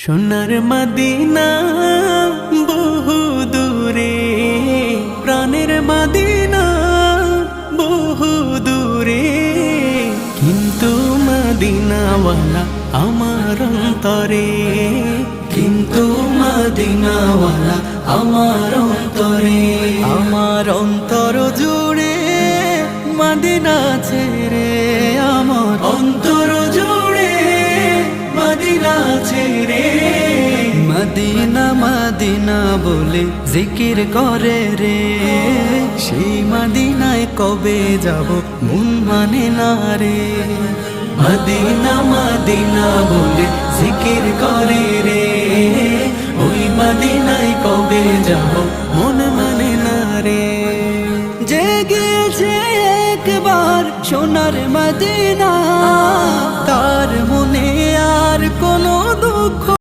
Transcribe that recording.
সোনার মদিনা বহু দূরে, প্রাণের মদিনা বহু দূরে, কিন্তু মদিনাওয়ালা আমার অন্তরে, কিন্তু মদিনাওয়ালা আমার অন্তরে। আমার অন্তর জুড়ে মদিনা ছেড়ে, আমার অন্তর জুড়ে মদিনা ছেড়ে। মদিনা মদিনা বলে জিকির করে রে, সেই মদিনায় কবে যাব মন মানে না রে। মদিনা মদিনা বলে জিকির করে রে, ওই মদিনায় কবে যাব মন মানে না রে। জেগেছে একবার সোনার মদিনা